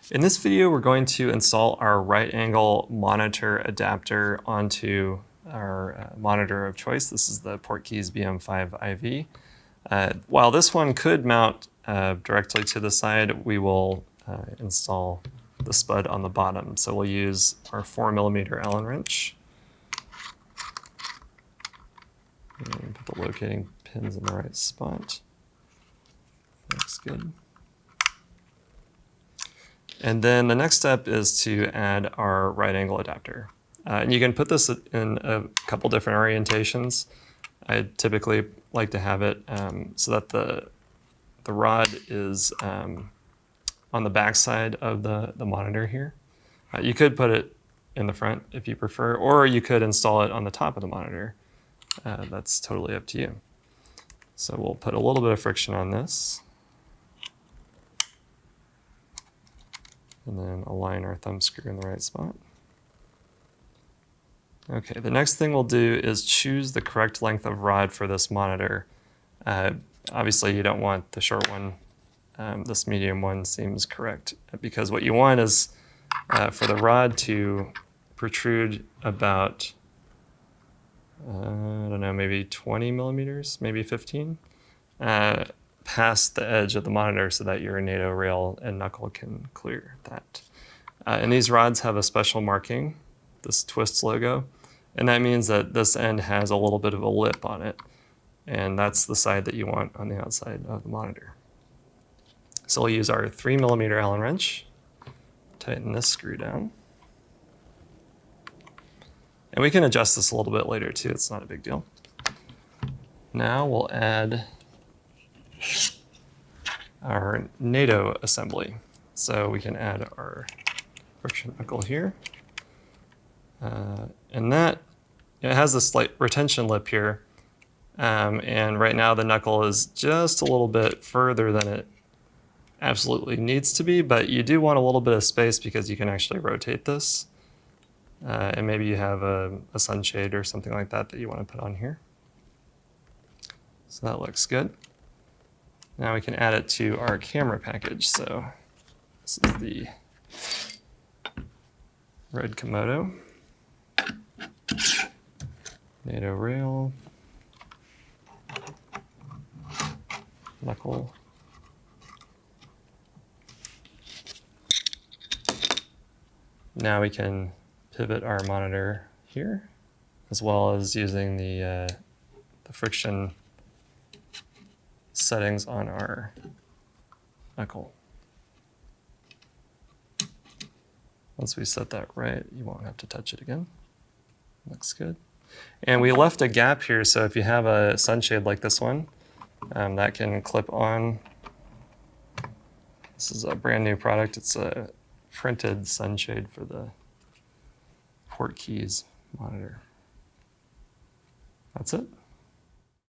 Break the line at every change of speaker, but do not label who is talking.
In this video, we're going to install our right angle monitor adapter onto our monitor of choice. This is the Portkeys BM5 IV. While this one could mount directly to the side, we will install the Spud on the bottom. So we'll use our 4mm Allen wrench. And put the locating pins in the right spot. Looks good. And then the next step is to add our right angle adapter. And you can put this in a couple different orientations. I typically like to have it so that the rod is on the back side of the monitor here. You could put it in the front if you prefer, or you could install it on the top of the monitor. That's totally up to you. So we'll put a little bit of friction on this. And then align our thumb screw in the right spot. Okay, the next thing we'll do is choose the correct length of rod for this monitor. Obviously, you don't want the short one. This medium one seems correct, because what you want is for the rod to protrude about, I don't know, maybe 20 millimeters, maybe 15, past the edge of the monitor so that your NATO rail and knuckle can clear that. And these rods have a special marking, this twist logo, and that means that this end has a little bit of a lip on it, and that's the side that you want on the outside of the monitor. So we'll use our 3mm Allen wrench, tighten this screw down. And we can adjust this a little bit later too, it's not a big deal. Now we'll add our NATO assembly. So we can add our friction knuckle here. And that, it has a slight retention lip here. And right now the knuckle is just a little bit further than it absolutely needs to be, but you do want a little bit of space because you can actually rotate this. And maybe you have a sunshade or something like that that you want to put on here. So that looks good. Now we can add it to our camera package. So this is the red Komodo, NATO rail, knuckle, now we can pivot our monitor here, as well as using the friction settings on our knuckle. Once we set that right, you won't have to touch it again. Looks good. And we left a gap here, so if you have a sunshade like this one, that can clip on. This is a brand new product. It's a printed sunshade for the Portkeys monitor. That's it.